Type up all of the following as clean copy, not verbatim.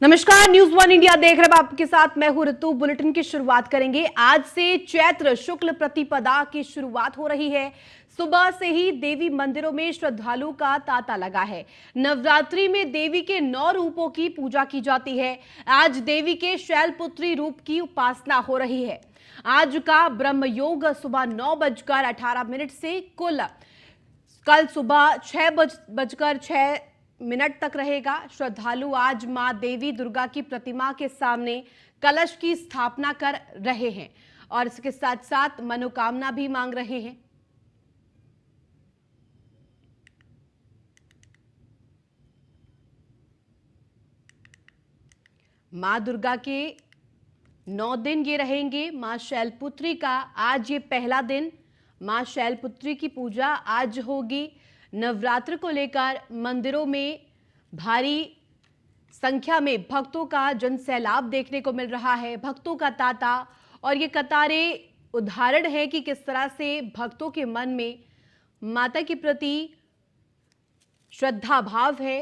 नमस्कार, news one India देख रहे हैं आपके साथ मैं हूं ऋतु। बुलेटिन की शुरुआत करेंगे। आज से चैत्र शुक्ल प्रतिपदा की शुरुआत हो रही है। सुबह से ही देवी मंदिरों में श्रद्धालुओं का तांता लगा है। नवरात्रि में देवी के 9 रूपों की पूजा की जाती है। आज देवी के शैलपुत्री रूप की उपासना हो रही है। आज का ब्रह्म योग सुबह 9:18 से कल सुबह 6:06 तक रहेगा। श्रद्धालु आज मां देवी दुर्गा की प्रतिमा के सामने कलश की स्थापना कर रहे हैं और इसके साथ साथ मनोकामना भी मांग रहे हैं। मां दुर्गा के 9 दिन ये रहेंगे। मां शैलपुत्री का आज ये पहला दिन। मां शैलपुत्री की पूजा आज होगी। नवरात्र को लेकर मंदिरों में भारी संख्या में भक्तों का जनसैलाब देखने को मिल रहा है। भक्तों का तांता और ये कतारें उदाहरण है कि किस तरह से भक्तों के मन में माता के प्रति श्रद्धा भाव है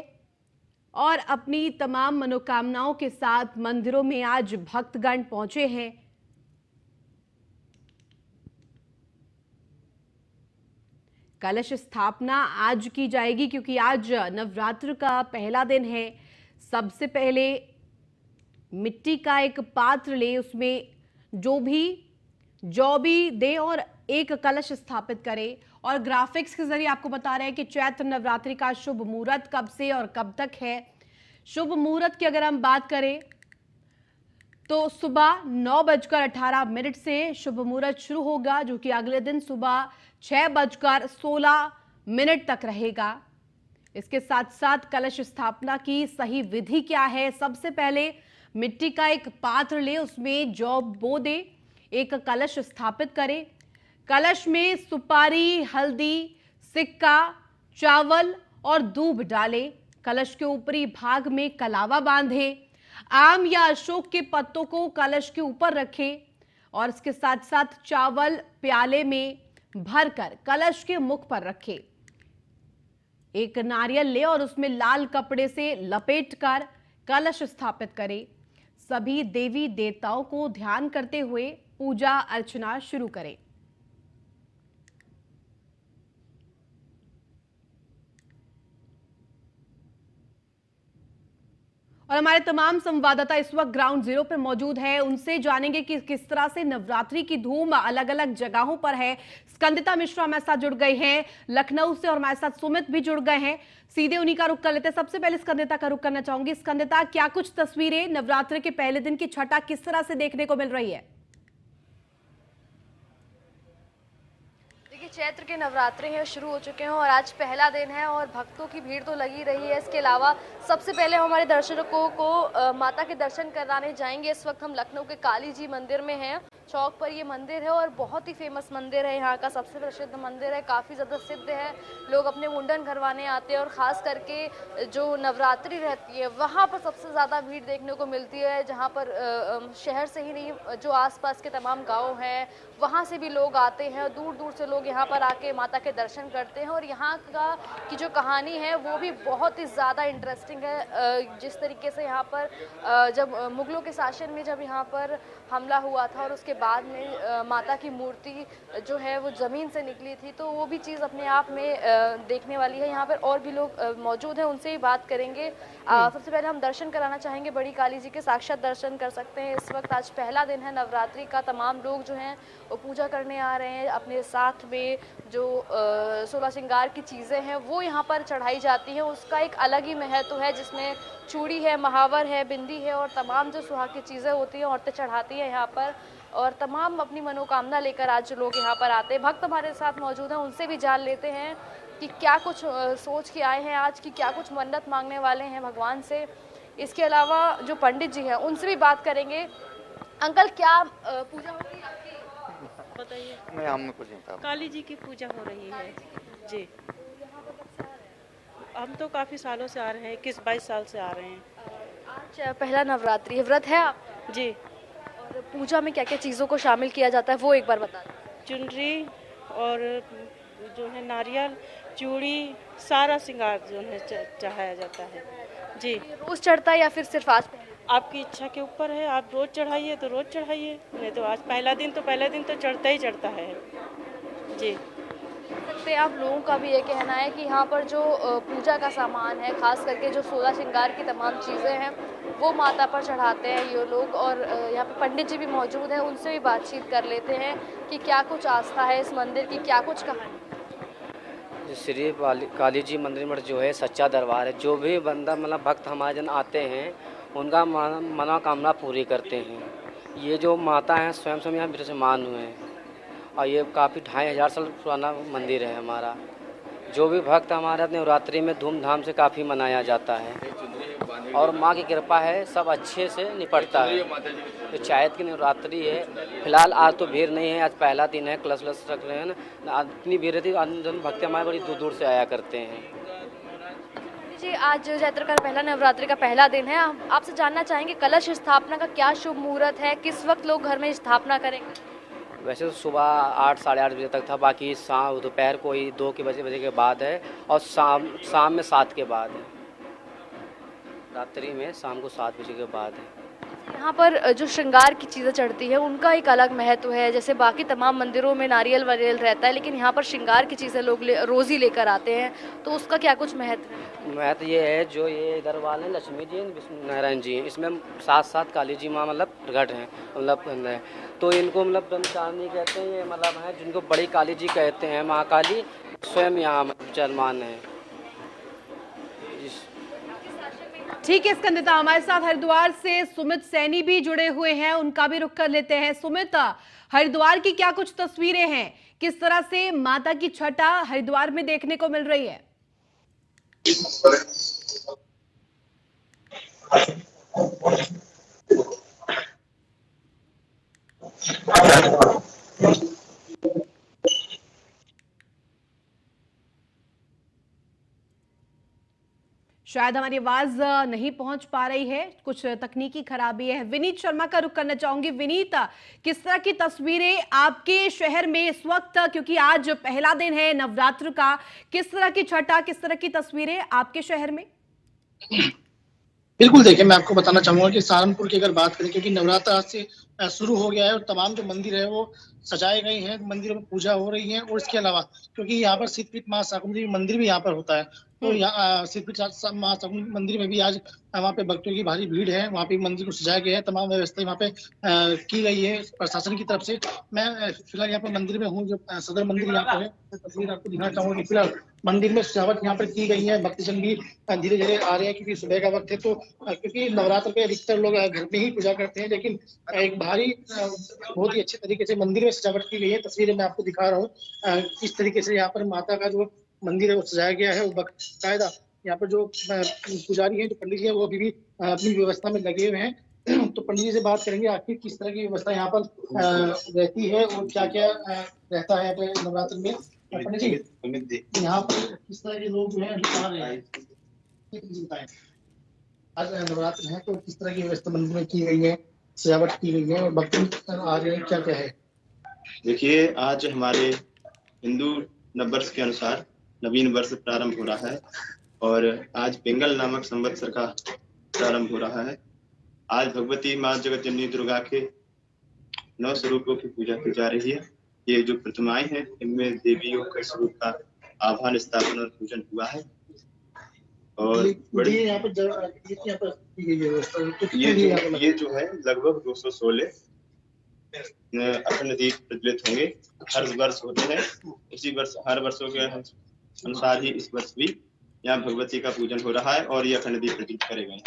और अपनी तमाम मनोकामनाओं के साथ मंदिरों में आज भक्तगण पहुंचे हैं। कलश स्थापना आज की जाएगी क्योंकि आज नवरात्र का पहला दिन है। सबसे पहले मिट्टी का एक पात्र ले, उसमें जौ भी दे और एक कलश स्थापित करे। और ग्राफिक्स के जरिए आपको बता रहे हैं कि चैत्र नवरात्रि का शुभ मुहूर्त कब से और कब तक है। शुभ मुहूर्त की अगर हम बात करें तो सुबह 9:18 से शुभ मुहूर्त शुरू होगा, जो कि अगले दिन सुबह 6:16 तक रहेगा। इसके साथ साथ कलश स्थापना की सही विधि क्या है? सबसे पहले मिट्टी का एक पात्र ले, उसमें जौ बो दे, एक कलश स्थापित करे। कलश में सुपारी, हल्दी, सिक्का, चावल और दूब डाले। कलश के ऊपरी भाग में कलावा बांधे। आम या अशोक के पत्तों को कलश के ऊपर रखे और इसके साथ साथ चावल प्याले में भरकर कलश के मुख पर रखे। एक नारियल ले और उसमें लाल कपड़े से लपेटकर कलश स्थापित करें। सभी देवी देवताओं को ध्यान करते हुए पूजा अर्चना शुरू करें। और हमारे तमाम संवाददाता इस वक्त ग्राउंड जीरो पर मौजूद है। उनसे जानेंगे कि किस तरह से नवरात्रि की धूम अलग अलग जगहों पर है। स्कंदिता मिश्रा हमारे साथ जुड़ गए हैं लखनऊ से और हमारे साथ सुमित भी जुड़ गए हैं। सीधे उन्हीं का रुख कर लेते हैं। सबसे पहले स्कंदिता का रुख करना चाहूंगी। स्कंदिता, क्या कुछ तस्वीरें नवरात्रि के पहले दिन की छठा किस तरह से देखने को मिल रही है? चैत्र के नवरात्रे हैं शुरू हो चुके हैं और आज पहला दिन है और भक्तों की भीड़ तो लगी रही है। इसके अलावा सबसे पहले हम हमारे दर्शकों को माता के दर्शन कराने जाएंगे। इस वक्त हम लखनऊ के काली जी मंदिर में हैं। चौक पर ये मंदिर है और बहुत ही फेमस मंदिर है। यहाँ का सबसे प्रसिद्ध मंदिर है, काफ़ी ज़्यादा सिद्ध है। लोग अपने मुंडन करवाने आते हैं और ख़ास करके जो नवरात्रि रहती है वहाँ पर सबसे ज़्यादा भीड़ देखने को मिलती है। जहाँ पर शहर से ही नहीं, जो आसपास के तमाम गांव हैं वहाँ से भी लोग आते हैं और दूर दूर से लोग यहाँ पर आके माता के दर्शन करते हैं। और यहाँ का की जो कहानी है वो भी बहुत ही ज़्यादा इंटरेस्टिंग है। जिस तरीके से यहाँ पर जब मुगलों के शासन में जब यहाँ पर हमला हुआ था और उसके बाद में माता की मूर्ति जो है वो ज़मीन से निकली थी, तो वो भी चीज़ अपने आप में देखने वाली है। यहाँ पर और भी लोग मौजूद हैं, उनसे ही बात करेंगे। सबसे पहले हम दर्शन कराना चाहेंगे बड़ी काली जी के। साक्षात दर्शन कर सकते हैं। इस वक्त आज पहला दिन है नवरात्रि का। तमाम लोग जो हैं वो पूजा करने आ रहे हैं। अपने साथ में जो 16 श्रृंगार की चीज़ें हैं वो यहाँ पर चढ़ाई जाती हैं। उसका एक अलग ही महत्व है, जिसमें चूड़ी है, महावर है, बिंदी है और तमाम जो सुहाग की चीज़ें होती हैं औरतें चढ़ाती हैं यहाँ पर। और तमाम अपनी मनोकामना लेकर आज लोग यहाँ पर आते हैं। भक्त हमारे साथ मौजूद हैं, उनसे भी जान लेते हैं कि क्या कुछ सोच के आए हैं आज, की क्या कुछ मन्नत मांगने वाले हैं भगवान से। इसके अलावा जो पंडित जी हैं उनसे भी बात करेंगे। अंकल, क्या पूजा हो रही है आपकी? बताइए। मैं हमने कुछ नहीं कहा। काली जी की पूजा हो रही है जी। हम तो काफ़ी सालों से आ रहे हैं, 21-22 साल से आ रहे हैं। आज पहला नवरात्रि है, व्रत है आप? जी। और पूजा में क्या क्या चीज़ों को शामिल किया जाता है वो एक बार बता दें। चुनरी और जो है नारियल, चूड़ी, सारा श्रृंगार जो है चढ़ाया जाता है जी। रोज़ चढ़ता है या फिर सिर्फ आज? आपकी इच्छा के ऊपर है, आप रोज़ चढ़ाइए तो रोज़ चढ़ाइए, नहीं तो आज पहला दिन तो चढ़ता ही चढ़ता है। जी। सकते हैं आप लोगों का भी ये कहना है कि यहाँ पर जो पूजा का सामान है, खास करके जो 16 श्रृंगार की तमाम चीज़ें हैं, वो माता पर चढ़ाते हैं ये लोग। और यहाँ पे पंडित जी भी मौजूद हैं, उनसे भी बातचीत कर लेते हैं कि क्या कुछ आस्था है इस मंदिर की, क्या कुछ कहानी। श्री काली जी मंदिर में जो है सच्चा दरबार है। जो भी बंदा मतलब भक्त हमारे जन आते हैं उनका मनोकामना पूरी करते हैं। ये जो माता हैं स्वयं स्वयं यहाँ विराजमान हुए हैं और ये काफ़ी 2500 साल पुराना मंदिर है हमारा। जो भी भक्त हमारे नवरात्रि में धूमधाम से काफ़ी मनाया जाता है और माँ की कृपा है सब अच्छे से निपटता है। तो चैत की नवरात्रि है, फिलहाल आज तो भीड़ नहीं है, आज पहला दिन है, कलश वलश रख रहे हैं ना। इतनी भीड़ रहती है, जन भक्त हमारे बड़ी दूर दूर से आया करते हैं। जी, आज चैत्र का पहला नवरात्रि का पहला दिन है। हम आपसे जानना चाहेंगे कलश स्थापना का क्या शुभ मुहूर्त है, किस वक्त लोग घर में स्थापना करेंगे? वैसे तो सुबह 8 साढ़े 8 बजे तक था, बाकी शाम दोपहर को ही 2 बजे के बाद है और शाम में 7 के बाद है। रात्रि में शाम को 7 बजे के बाद है। यहाँ पर जो श्रृंगार की चीज़ें चढ़ती है उनका एक अलग महत्व है। जैसे बाकी तमाम मंदिरों में नारियल वारियल रहता है, लेकिन यहाँ पर श्रृंगार की चीज़ें लोग रोज़ ही लेकर आते हैं, तो उसका क्या कुछ महत्व है? महत्व ये है, जो ये इधर वाले लक्ष्मी जी विष्णु नारायण जी हैं, इसमें साथ काली जी माँ मतलब प्रकट हैं, मतलब तो इनको मतलब ब्रह्मचारिणी कहते हैं। ये मतलब है जिनको बड़ी काली जी कहते हैं, महाकाली स्वयं यहाँ विराजमान है। ठीक है स्कंदिता, हमारे साथ हरिद्वार से सुमित सैनी भी जुड़े हुए हैं, उनका भी रुख कर लेते हैं। सुमित, हरिद्वार की क्या कुछ तस्वीरें हैं, किस तरह से माता की छटा हरिद्वार में देखने को मिल रही है? शायद हमारी आवाज नहीं पहुंच पा रही है, कुछ तकनीकी खराबी है। विनीत शर्मा का रुख करना चाहूंगी। विनीत, किस तरह की तस्वीरें आपके शहर में इस वक्त, क्योंकि आज पहला दिन है नवरात्र का, किस तरह की छटा, किस तरह की तस्वीरें आपके शहर में? बिल्कुल, देखिए मैं आपको बताना चाहूंगा कि सहारनपुर की अगर बात करें, क्योंकि नवरात्र आज से शुरू हो गया है और तमाम जो मंदिर है वो सजाए गए हैं, मंदिरों में पूजा हो रही है। और इसके अलावा क्योंकि यहाँ पर सिद्धपीठ मां शाकुंभरी मंदिर भी यहाँ पर होता है, तो यहाँ सिद्धपीठ मां शाकुंभरी मंदिर में भी आज वहाँ पे भक्तों की भारी भीड़ है। वहाँ पे मंदिर को सजाया गया है, तमाम व्यवस्थाएं वहाँ पे की गई है प्रशासन की तरफ से। मैं फिलहाल यहाँ पे मंदिर में हूँ, जो सदर मंदिर यहाँ पर है, तस्वीर आपको दिखाना चाहूंगा कि फिलहाल मंदिर में सजावट यहाँ पर की गई है। भक्तजन भी धीरे धीरे आ रहे हैं, क्योंकि सुबह का वक्त है, तो क्योंकि नवरात्र पे अधिकतर लोग घर में ही पूजा करते हैं, लेकिन एक भारी बहुत ही अच्छे तरीके से मंदिर में सजावट की गई है। तस्वीरें मैं आपको दिखा रहा हूँ किस तरीके से यहाँ पर माता का जो मंदिर है वो सजाया गया है। वो बाकायदा यहाँ पर जो पुजारी है, जो पंडित जी है, वो अभी भी अपनी व्यवस्था में लगे हुए हैं। तो पंडित जी से बात करेंगे आखिर किस तरह की व्यवस्था यहाँ पर रहती है और क्या क्या रहता है यहाँ पे नवरात्र में। पंडित जी, यहाँ पर किस तरह के लोग जो है अभी आ रहे हैं, आज नवरात्र है, तो किस तरह की व्यवस्था मंदिर में की गई है, सजावट की गई है और भक्त आ रहे हैं, क्या क्या है? देखिए, आज हमारे हिंदू नववर्ष के अनुसार नवीन वर्ष प्रारंभ हो रहा है और आज पिंगल नामक संवत्सर का प्रारंभ हो रहा है। आज भगवती माँ जगत जननी दुर्गा के 9 स्वरूपों की पूजा की जा रही है। ये जो प्रतिमाएं हैं, इनमें देवियों के स्वरूप का आह्वान, स्थापन और पूजन हुआ है। और यहाँ पर ये जो है लगभग 216 अखंड दीप प्रज्वलित होंगे, हर वर्ष होते हैं। उसी वर्ष हर वर्षों के अनुसार ही इस वर्ष भी यहाँ भगवती का पूजन हो रहा है और ये अखंड दीप प्रज्वलित करे गए हैं।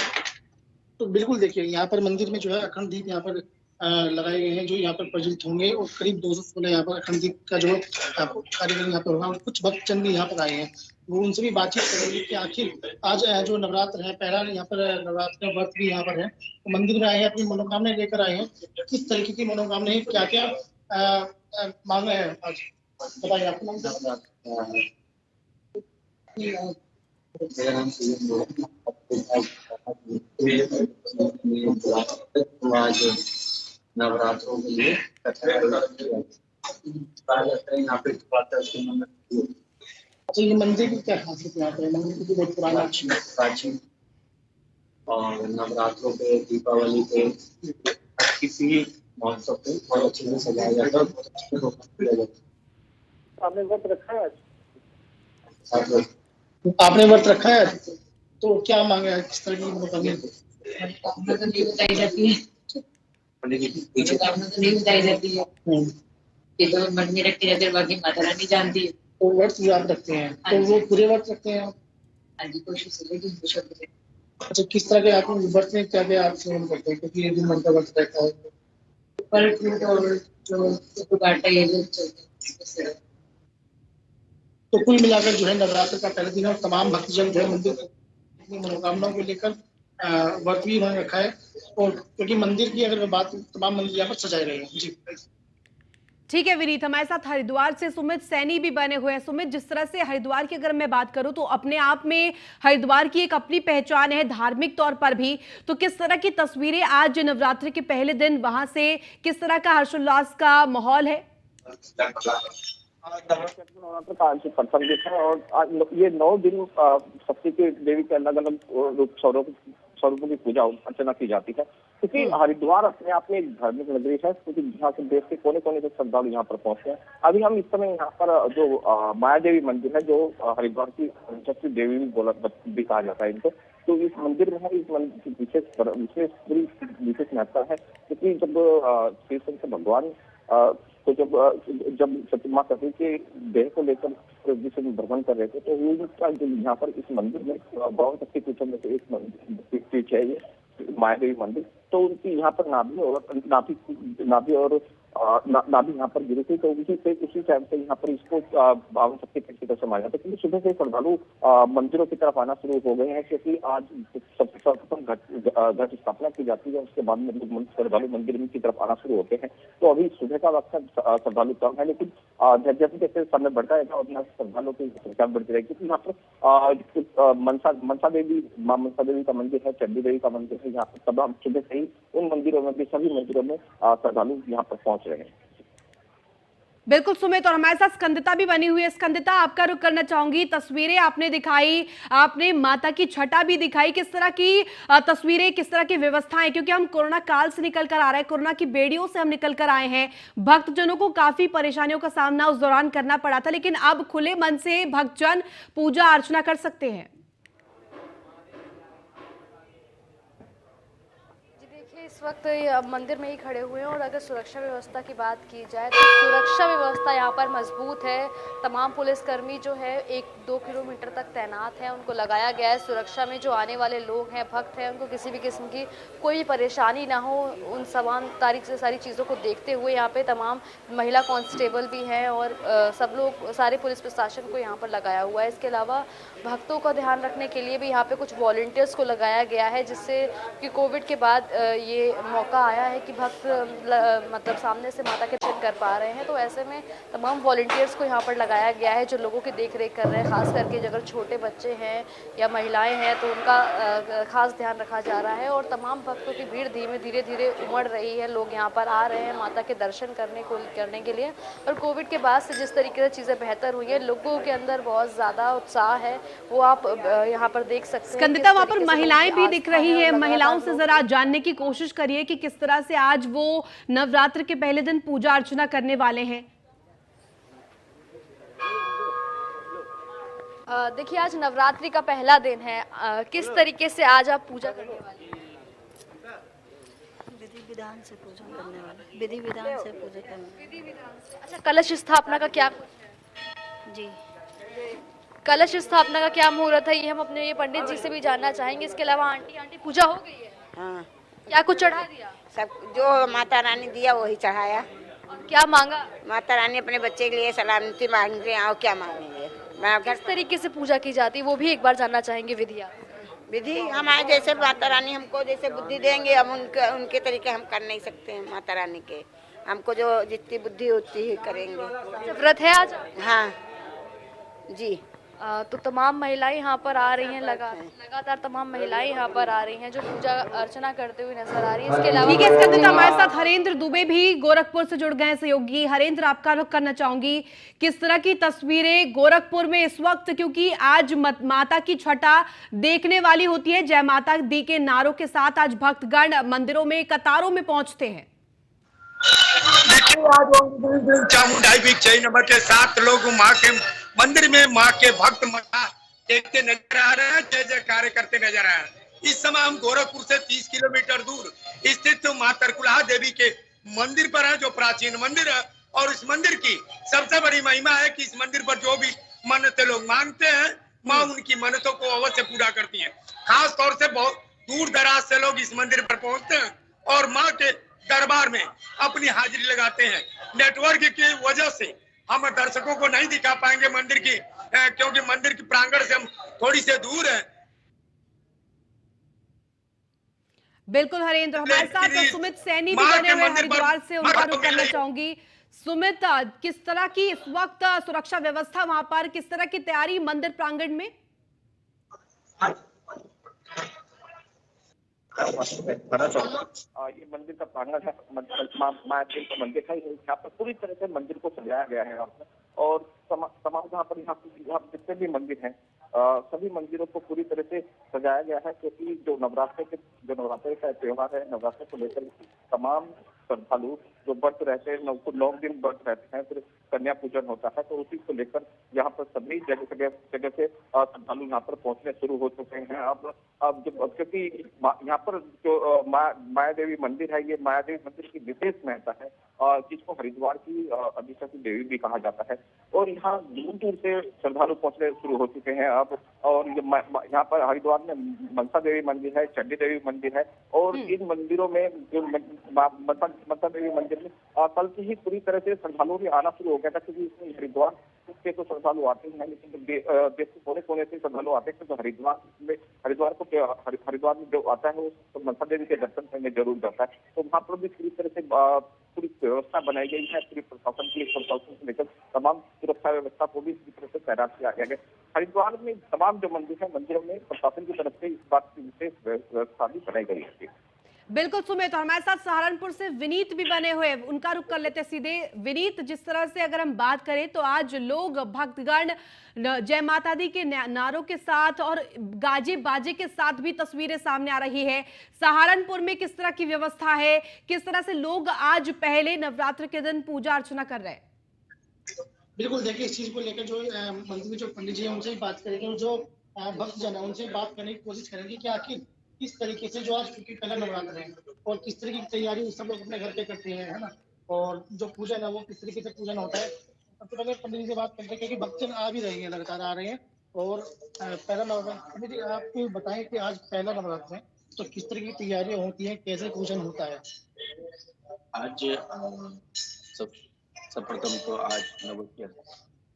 तो बिल्कुल देखिए, यहाँ पर मंदिर में जो है अखंड दीप यहाँ पर लगाए गए हैं, जो यहाँ पर प्रज्वलित होंगे और करीब 216 यहाँ पर अखंड दीप का जो कार्यक्रम यहाँ पर होगा। और कुछ भक्तजन भी यहाँ पर आए हैं, वो उनसे भी बातचीत करेंगे कि आखिर आज जो नवरात्र है, पहला यहाँ पर नवरात्र का व्रत भी यहाँ पर है, तो मंदिर में आए हैं, अपनी मनोकामनाएं लेकर आए हैं। किस तरीके की मनोकामनाएं, क्या क्या मांगे हैं आज, बताइए आपको। मेरा नाम आज नवरात्रों के लिए अच्छा, ये मंदिर की क्या खासियत यहाँ पे? मंदिर की बहुत पुराना प्राचीन और नवरात्रों पे, दीपावली पे, किसी भी महोत्सव पे बहुत अच्छे से सजाया जाता है और बहुत अच्छे से रोका किया जाता है। आपने व्रत रखा है? साथ में आपने व्रत रखा है? तो क्या मांगा है, किस तरह की मनोकामना? कामना तो नहीं बताई जाती है, पंडित जी पीछे कामना तो नहीं बताई जाती है, ये तो मन में रखी रहती है, बाकी माता रानी जानती है। तो व्रत भी आप रखते हैं, तो वो पूरे व्रत रखते हैं आप? हाँ जी, कोशिश है कि शब्द से अच्छा, किस तरह के आप व्रत में क्या क्या आप सेवन करते हैं, क्योंकि ये दिन मन का व्रत रहता है? फल फ्रूट और जो काटा ये जो चलते हैं। तो कुल मिलाकर जो है नवरात्र का पहला दिन और तमाम भक्तजन जो है मंदिर अपनी मनोकामनाओं को लेकर व्रत भी उन्होंने रखा है। और क्योंकि मंदिर की अगर बात, तमाम मंदिर यहाँ पर सजाए गए हैं। जी ठीक है विनीत, हमारे साथ हरिद्वार से सुमित सैनी भी बने हुए हैं। सुमित, जिस तरह से हरिद्वार की अगर मैं बात करूं तो अपने आप में हरिद्वार की एक अपनी पहचान है धार्मिक तौर पर भी, तो किस तरह की तस्वीरें आज नवरात्रि के पहले दिन वहां से, किस तरह का हर्षोल्लास का माहौल है? नवरात्र का आज प्रथम दिन है और आज ये 9 दिन शक्ति की देवी के अलग अलग रूप स्वरूपों की पूजा अर्चना की जाती है, क्योंकि हरिद्वार अपने आप में एक धार्मिक नगरी है, क्योंकि यहाँ से देश के कोने कोने से श्रद्धालु यहाँ पर पहुंचते हैं। अभी हम इस समय यहाँ पर जो माया देवी मंदिर है, जो हरिद्वार की शक्ति देवी भी कहा जाता है इनको, तो इस मंदिर में इस मंदिर की विशेष महत्ता है, क्योंकि जब श्री शंकर भगवान तो जब सती सती के देह को लेकर विश्व में भ्रमण कर रहे थे, तो वो यहाँ पर इस मंदिर में 52 शक्तिपीठों में से एक पीठ है ये माया देवी मंदिर। तो उनकी यहाँ पर नाभि और नाभि यहाँ पर गिरी थी, तो उसी टाइम से यहाँ पर इसको 52 शक्तिपीठ की तरह से माना जाता है। क्योंकि सुबह से श्रद्धालु मंदिरों की तरफ आना शुरू हो गए हैं, क्योंकि आज सबसे सर्वप्रथम घट स्थापना की जाती है, उसके बाद में श्रद्धालु मंदिर की तरफ आना शुरू होते हैं। तो अभी सुबह का वक्त श्रद्धालु कम है, लेकिन जैसे जैसे समय बढ़ता है और यहाँ श्रद्धालुओं की संख्या बढ़ती रहेगी। क्योंकि यहाँ पर मनसा देवी, माँ मनसा देवी का मंदिर है, चंडी देवी का मंदिर है, यहाँ पर तमाम सुबह से ही उन मंदिरों में भी, सभी मंदिरों में श्रद्धालु यहाँ पर पहुंच रहे हैं। बिल्कुल सुमित, और हमारे साथ स्कंदिता भी बनी हुई है। स्कंदिता, आपका रुख करना चाहूंगी, तस्वीरें आपने दिखाई, आपने माता की छटा भी दिखाई, किस तरह की तस्वीरें, किस तरह की व्यवस्थाएं, क्योंकि हम कोरोना काल से निकल कर आ रहे हैं, कोरोना की बेड़ियों से हम निकल कर आए हैं, भक्तजनों को काफी परेशानियों का सामना उस दौरान करना पड़ा था, लेकिन अब खुले मन से भक्तजन पूजा अर्चना कर सकते हैं। इस वक्त मंदिर में ही खड़े हुए हैं और अगर सुरक्षा व्यवस्था की बात की जाए तो सुरक्षा व्यवस्था यहाँ पर मजबूत है। तमाम पुलिसकर्मी जो है 1-2 किलोमीटर तक तैनात हैं, उनको लगाया गया है सुरक्षा में। जो आने वाले लोग हैं, भक्त हैं, उनको किसी भी किस्म की कोई परेशानी ना हो, उन समान तारीख से सारी चीज़ों को देखते हुए यहाँ पे तमाम महिला कांस्टेबल भी हैं और सब लोग, सारे पुलिस प्रशासन को यहाँ पर लगाया हुआ है। इसके अलावा भक्तों का ध्यान रखने के लिए भी यहाँ पे कुछ वॉलंटियर्स को लगाया गया है, जिससे कि कोविड के बाद ये मौका आया है कि भक्त मतलब सामने से माता के दर्शन कर पा रहे हैं। तो ऐसे में तमाम वॉलंटियर्स को यहाँ पर लगाया गया है, जो लोगों की देख रेख कर रहे हैं। खास करके अगर छोटे बच्चे हैं या महिलाएं हैं तो उनका खास ध्यान रखा जा रहा है। और तमाम भक्तों की भीड़ धीरे धीरे उमड़ रही है, लोग यहाँ पर आ रहे हैं माता के दर्शन करने के लिए। और कोविड के बाद से जिस तरीके से चीज़ें बेहतर हुई है, लोगों के अंदर बहुत ज़्यादा उत्साह है, वो आप यहाँ पर देख सकते हैं। स्कंदिता, वहां पर महिलाएं भी दिख रही है, महिलाओं से जरा जानने की कोशिश करिए कि किस तरह से आज वो नवरात्र के पहले दिन पूजा अर्चना करने वाले हैं। देखिए, आज नवरात्रि का पहला दिन है, किस तरीके से आज आप पूजा करने वाले हैं? विधि विधान से पूजा करने वाले, विधि विधान से पूजा करने। अच्छा, कलश स्थापना का क्या? जी, कलश स्थापना का क्या मुहूर्त है, ये हम अपने ये पंडित जी से भी जानना चाहेंगे। इसके अलावा आंटी पूजा हो गई है? हाँ, क्या कुछ चढ़ा दिया? सब जो माता रानी दिया वही चढ़ाया। और क्या मांगा? माता रानी अपने बच्चे के लिए सलामती मांग रहे हैं, और क्या मांगेंगे। किस तरीके से पूजा की जाती है वो भी एक बार जानना चाहेंगे। विधि हमारे जैसे माता रानी हमको जैसे बुद्धि देंगे, हम उनके तरीके हम कर नहीं सकते हैं। माता रानी के हमको जो जितनी बुद्धि होती है करेंगे। व्रत है आज? हाँ जी। तो तमाम महिलाएं यहाँ पर आ रही हैं, लगातार तमाम महिलाएं यहाँ पर आ रही हैं जो पूजा अर्चना करते हुए नजर आ रही है। इसके अलावा ठीक है, इसके अंदर हमारे साथ हरेंद्र दुबे भी गोरखपुर से जुड़ गए हैं सहयोगी। हरेंद्र, आपका रुख करना चाहूंगी, किस तरह की तस्वीरें गोरखपुर में इस वक्त, क्योंकि आज माता की छठा देखने वाली होती है, जय माता दी के नारों के साथ आज भक्तगण मंदिरों में कतारों में पहुंचते हैं। चामुंडाई भी चई नंबर के 7 लोग माँ के मंदिर में माँ के भक्त देखते नजर आ रहे हैं, जय जयकार करते नजर आ रहे हैं। इस समय हम गोरखपुर से 30 किलोमीटर दूर स्थित माँ तरकुलहा देवी के मंदिर पर है, जो प्राचीन मंदिर है। और इस मंदिर की सबसे बड़ी महिमा है कि इस मंदिर पर जो भी मन्नतें लोग मांगते हैं, माँ उनकी मन्नतों को अवश्य पूरा करती है। खास तौर से बहुत दूर दराज से लोग इस मंदिर पर पहुंचते हैं और माँ के दरबार में अपनी हाजिरी लगाते हैं। नेटवर्क की वजह से हम दर्शकों को नहीं दिखा पाएंगे मंदिर की, क्योंकि मंदिर के प्रांगण से हम थोड़ी से दूर है। बिल्कुल हरेंद्र, हमारे साथ सुमित सैनी भी बने हुए हरिद्वार से, उनका रुख करना चाहूंगी। सुमित, किस तरह की इस वक्त सुरक्षा व्यवस्था वहां पर, किस तरह की तैयारी मंदिर प्रांगण में? ये मंदिर का प्रांगण है, मायादेव का मंदिर है। यहाँ पर पूरी तरह से मंदिर को सजाया गया है और तमाम यहाँ जितने भी मंदिर हैं, सभी मंदिरों को पूरी तरह से सजाया गया है, क्योंकि जो नवरात्रि का त्योहार है, नवरात्रि को लेकर तमाम श्रद्धालु जो व्रत रहते हैं, 9 दिन व्रत रहते हैं, फिर कन्या पूजन होता है, तो उसी को लेकर यहाँ पर सभी जगह से श्रद्धालु यहाँ पर पहुंचने शुरू हो चुके हैं। अब क्योंकि यहाँ पर जो माया देवी मंदिर है, ये माया देवी मंदिर की विशेष महत्ता है, जिसको हरिद्वार की अधिष्ठात्री देवी भी कहा जाता है। और यहाँ दूर दूर से श्रद्धालु पहुंचने शुरू हो चुके हैं अब। और यहाँ पर हरिद्वार में मनसा देवी मंदिर है, चंडी देवी मंदिर है, और इन मंदिरों में जो मनसा देवी मंदिर में कल से ही पूरी तरह से श्रद्धालुओं ने आना शुरू हो गया था, क्योंकि इसमें हरिद्वार से तो श्रद्धालु आते हैं, लेकिन देश के कोने कोने से श्रद्धालु आते हैं, तो हरिद्वार में जो आता है वो तो मनसा देवी के दर्शन करने जरूर जाता है। तो वहाँ पर भी पूरी तरह से पूरी व्यवस्था बनाई गई है, पूरी प्रशासन से लेकर तमाम सुरक्षा व्यवस्था को भी इसी तरह से तैनात किया गया है। हरिद्वार में तमाम जो मंदिर है, मंदिरों में प्रशासन की तरफ से इस बात की विशेष व्यवस्था भी बनाई गई है। बिल्कुल सुमित, और हमारे साथ सहारनपुर से विनीत भी बने हुए, उनका रुख कर लेते सीधे। विनीत, जिस तरह से अगर हम बात करें तो आज लोग भक्तगण जय माता दी के नारों के साथ और गाजे बाजे के साथ भी तस्वीरें सामने आ रही है। सहारनपुर में किस तरह की व्यवस्था है, किस तरह से लोग आज पहले नवरात्र के दिन पूजा अर्चना कर रहे हैं? बिल्कुल, देखिए इस चीज को लेकर जो मंदिर में जो पंडित जी हैं उनसे बात करेंगे, और जो भक्तजन है उनसे बात करने की कोशिश करेंगे कि आखिर किस तरीके से, जो आज क्योंकि पहला नवरात्र है और किस तरीके की तैयारी सब लोग अपने घर पे करते हैं, है ना, और जो पूजन है वो किस तरीके से पूजन होता है। सबसे पहले पंडित जी से बात करते हैं, क्योंकि भक्तजन आ भी रहे हैं, लगातार आ रहे हैं। और पहला नवरात्र, पंडित जी आपको बताएं कि आज पहला नवरात्र है, तो किस तरह की तैयारियां होती है, कैसे पूजन होता है? आज सर्वप्रथम तो आज नवरात्र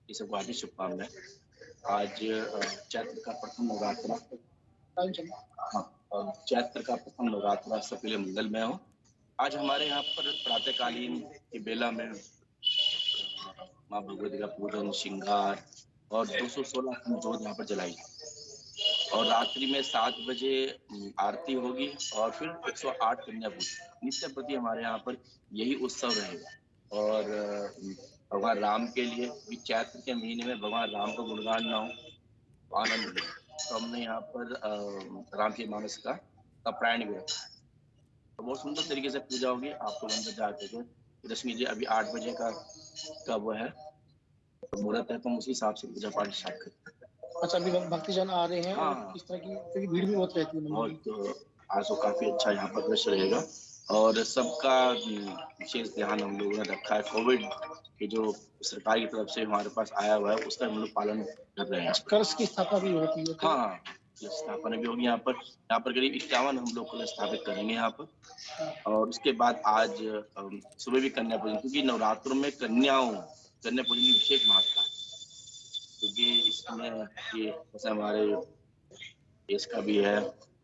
की सबको हार्दिक शुभकामनाएं। आज चैत्र का प्रथम नवरात्र, चैत्र का प्रथम नवरात्र सबके लिए मंगलमय हो। आज हमारे यहाँ पर प्रातःकालीन की बेला में माँ भगवती का पूजन, श्रृंगार और 216 खंड जोत यहाँ पर जलाई, और रात्रि में 7 बजे आरती होगी और फिर 108 कन्या पूजन। नित्य प्रति हमारे यहाँ पर यही उत्सव रहेगा। और भगवान राम के लिए भी चैत्र के महीने में भगवान राम का गुणगान ना हो, आनंद ले, तो हमने यहाँ पर रामचरितमानस का पारायण भी रखा है। तो बहुत सुंदर तरीके से पूजा होगी। आपको मंदिर जाके दशमी जी अभी 8 बजे का वो है तो मुहूर्त है, तो हम उसी हिसाब से पूजा पाठ स्टार्ट करते हैं। अच्छा, अभी भक्तजन आ रहे हैं। हाँ, इस तरह की भीड़ भी बहुत रहती है बहुत, तो आज तो काफी अच्छा यहाँ पर दृश्य रहेगा। और सबका विशेष ध्यान हम लोगों ने रखा है। कोविड के जो सरकार की तरफ से हमारे पास आया हुआ है उसका हम लोग पालन कर रहे हैं। कलश की स्थापना भी होती है? हाँ, स्थापना भी होगी यहाँ पर करीब 51 हम लोग को स्थापित करेंगे यहाँ पर। और उसके बाद आज सुबह भी कन्या पूजन, क्योंकि नवरात्रों में कन्या पूजन की विशेष महत्ता है, क्योंकि इसमें ये जैसे हमारे देश का भी है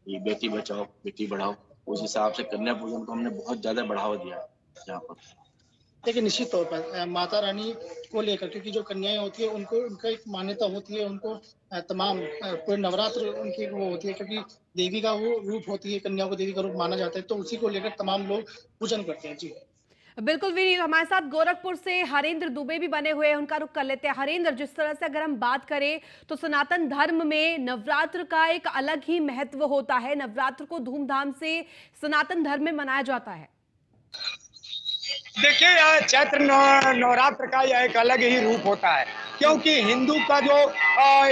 ये बेटी बचाओ बेटी बढ़ाओ, उस हिसाब से कन्या पूजन को हमने बहुत ज्यादा बढ़ावा दिया है यहाँ पर। देखिए निश्चित तौर पर माता रानी को लेकर, क्योंकि जो कन्याएं होती है उनको उनका एक मान्यता होती है, उनको तमाम पूरे नवरात्र उनकी वो होती है, क्योंकि देवी का वो रूप होती है, कन्या को देवी का रूप माना जाता है, तो उसी को लेकर तमाम लोग पूजन करते हैं। जी बिल्कुल विनीत, हमारे साथ गोरखपुर से हरेंद्र दुबे भी बने हुए हैं, उनका रुख कर लेते हैं। हरेंद्र, जिस तरह से अगर हम बात करें तो सनातन धर्म में नवरात्र का एक अलग ही महत्व होता है, नवरात्र को धूमधाम से सनातन धर्म में मनाया जाता है। देखिए यह चैत्र नवरात्र का यह एक अलग ही रूप होता है, क्योंकि हिंदू का जो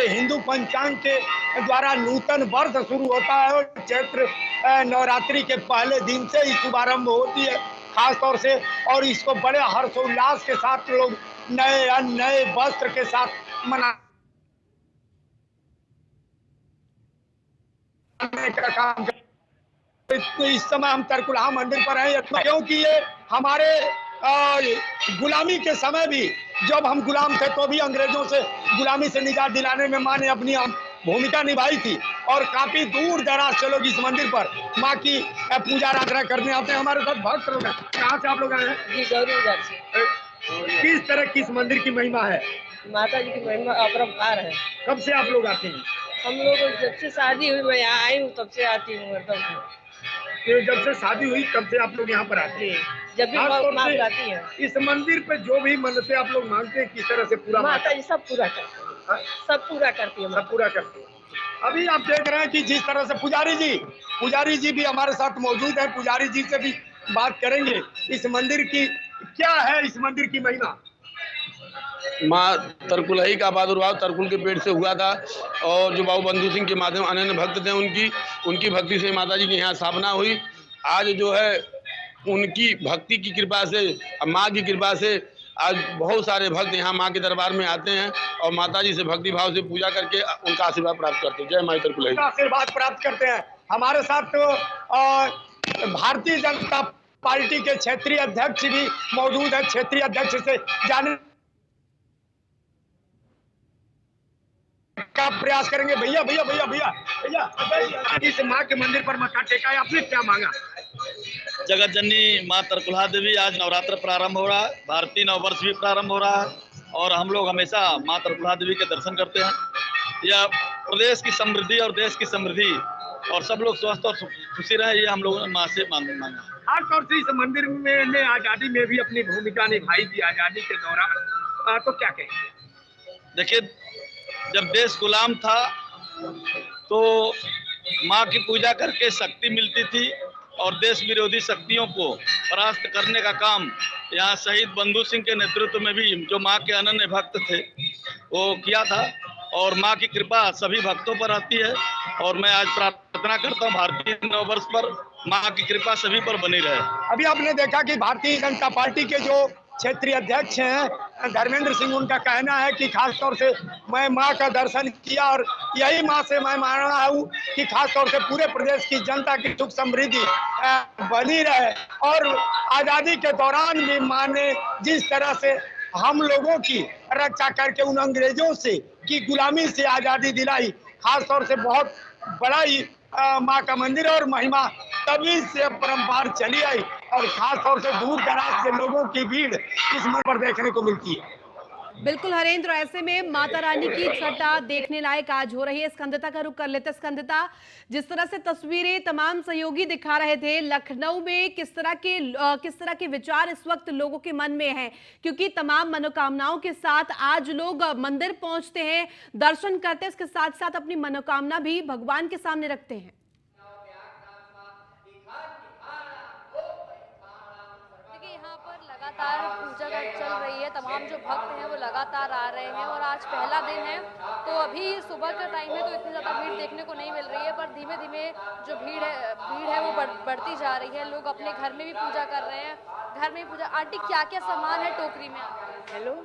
हिंदू पंचांग के द्वारा नूतन वर्ष शुरू होता है और चैत्र नवरात्रि के पहले दिन से ही शुभारंभ होती है खास तौर से, और इसको बड़े हर्षोल्लास के साथ लोग नए वस्त्र के साथ मनाने का काम। तो इस समय हम तरकुलहा मंदिर पर हैं, क्योंकि ये हमारे गुलामी के समय भी, जब हम गुलाम थे तो भी अंग्रेजों से गुलामी से निजात दिलाने में माँ ने अपनी भूमिका निभाई थी, और काफी दूर दराज से लोग इस मंदिर पर माँ की पूजा आराधना करने आते हैं। हमारे साथ भक्त लोग हैं। कहाँ से आप लोग आए हैं? जी गौरीनगर से। किस तरह किस मंदिर की महिमा है? माता जी की महिमा अपरंपार है। कब से आप लोग आते हैं? हम लोग जब से शादी हुई मैं यहाँ आई हूँ तब से आती हूँ हरदम। जब से शादी हुई तब से आप लोग यहाँ पर आते हैं? जब भी माँ बुलाती है। इस मंदिर पे जो भी मन्नतें आप लोग मांगते हैं किस तरह से पूरा? माता जी सब पूरा करती है, सब पूरा करती है, सब पूरा करती है। अभी आप देख रहे हैं कि जिस तरह से पुजारी जी भी हमारे साथ मौजूद है, पुजारी जी से भी बात करेंगे। इस मंदिर की क्या है, इस मंदिर की महिमा? माँ तरकुलही का प्रादुर्भाव तरकुल के पेट से हुआ था, और जो बाबू बंधु सिंह के माध्यम अनन्य भक्त थे उनकी भक्ति से माता जी की यहाँ स्थापना हुई। आज जो है उनकी भक्ति की कृपा से, माँ की कृपा से आज बहुत सारे भक्त यहाँ माँ के दरबार में आते हैं और माता जी से भक्ति भाव से पूजा करके उनका आशीर्वाद प्राप्त करते हैं। जय माँ तरकुलही। आशीर्वाद प्राप्त करते हैं। हमारे साथ तो भारतीय जनता पार्टी के क्षेत्रीय अध्यक्ष भी मौजूद है। क्षेत्रीय अध्यक्ष से जाने का प्रयास करेंगे। भैया इस माँ के मंदिर पर मत्था टेका है, आपने क्या मांगा? जगत जननी माँ तरकुलहा देवी, आज नवरात्र प्रारंभ हो रहा है, भारतीय नववर्ष भी प्रारंभ हो रहा है, और हम लोग हमेशा माँ तरकुलहा देवी के दर्शन करते हैं। यह प्रदेश की समृद्धि और देश की समृद्धि और सब लोग स्वस्थ और खुशी रहे, ये हम लोगों ने माँ से मांगा। खासतौर से इस मंदिर में ने आजादी में भी अपनी भूमिका निभाई थी, आजादी के दौरान, तो क्या कहें? देखिए, जब देश गुलाम था तो माँ की पूजा करके शक्ति मिलती थी, और देश विरोधी शक्तियों को परास्त करने का काम यहाँ शहीद बंधु सिंह के नेतृत्व में भी, जो माँ के अनन्य भक्त थे, वो किया था। और माँ की कृपा सभी भक्तों पर रहती है, और मैं आज प्रार्थना करता हूँ भारतीय नववर्ष पर माँ की कृपा सभी पर बनी रहे। अभी आपने देखा कि भारतीय जनता पार्टी के जो क्षेत्रीय अध्यक्ष हैं धर्मेंद्र सिंह, उनका कहना है कि खासतौर से मैं माँ का दर्शन किया, और यही माँ से मैं मान रहा हूँ कि खासतौर से पूरे प्रदेश की जनता की सुख समृद्धि बनी रहे। और आजादी के दौरान भी माँ ने जिस तरह से हम लोगों की रक्षा करके उन अंग्रेजों से की गुलामी से आजादी दिलाई, खासतौर से बहुत बड़ा ही माँ का मंदिर और महिमा तभी से परंपरा चली आई, और खास तौर से दूर दराज के लोगों की भीड़ इस मंदिर पर देखने को मिलती है। बिल्कुल हरेंद्र, ऐसे में माता रानी की छटा देखने लायक आज हो रही है। स्कंदता का रुख कर लेते हैं। स्कंदता, जिस तरह से तस्वीरें तमाम सहयोगी दिखा रहे थे, लखनऊ में किस तरह के विचार इस वक्त लोगों के मन में हैं, क्योंकि तमाम मनोकामनाओं के साथ आज लोग मंदिर पहुंचते हैं, दर्शन करते हैं, इसके साथ साथ अपनी मनोकामना भी भगवान के सामने रखते हैं। लगातार पूजा चल रही है, तमाम जो भक्त हैं वो लगातार आ रहे हैं, और आज पहला दिन है तो अभी सुबह का टाइम है तो इतनी ज़्यादा भीड़ देखने को नहीं मिल रही है, पर धीमे धीमे जो भीड़ है वो बढ़ती जा रही है। लोग अपने घर में भी पूजा कर रहे हैं, घर में पूजा। आंटी, क्या क्या सामान है टोकरी में? हेलो,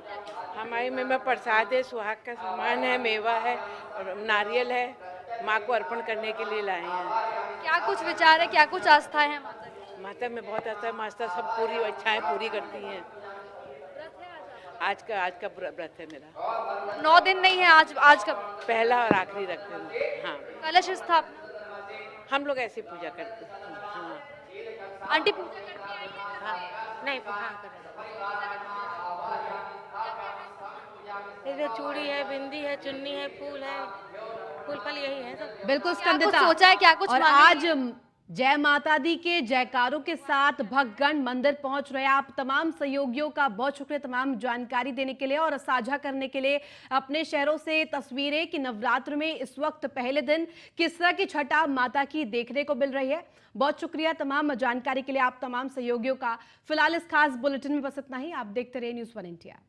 हमारे में प्रसाद है, सुहाग का सामान है, मेवा है और नारियल है, माँ को अर्पण करने के लिए लाए हैं। क्या कुछ विचार है, क्या कुछ आस्था है? माता में बहुत अच्छा है, माता सब पूरी इच्छाएं पूरी करती हैं। आज का व्रत है मेरा। 9 दिन नहीं है, आज का पहला और आखिरी रखते हैं। हाँ, कलश स्थापना हम लोग ऐसे पूजा करते हैं। हाँ। आंटी पूजा करके आई हैं? हाँ, नहीं हाँ इधर चूड़ी है, बिंदी है, चुन्नी है, फूल है, फूल फल यही है सब। बिल्कुल क्या कुछ स्कंदिता, सोचा है, क्या कुछ और मांगे? आज जय माता दी के जयकारों के साथ भक्तगण मंदिर पहुंच रहे हैं। आप तमाम सहयोगियों का बहुत शुक्रिया तमाम जानकारी देने के लिए और साझा करने के लिए अपने शहरों से तस्वीरें कि नवरात्र में इस वक्त पहले दिन किस तरह की छठा माता की देखने को मिल रही है। बहुत शुक्रिया तमाम जानकारी के लिए आप तमाम सहयोगियों का। फिलहाल इस खास बुलेटिन में बस इतना ही। आप देखते रहिए न्यूज़ 1 इंडिया।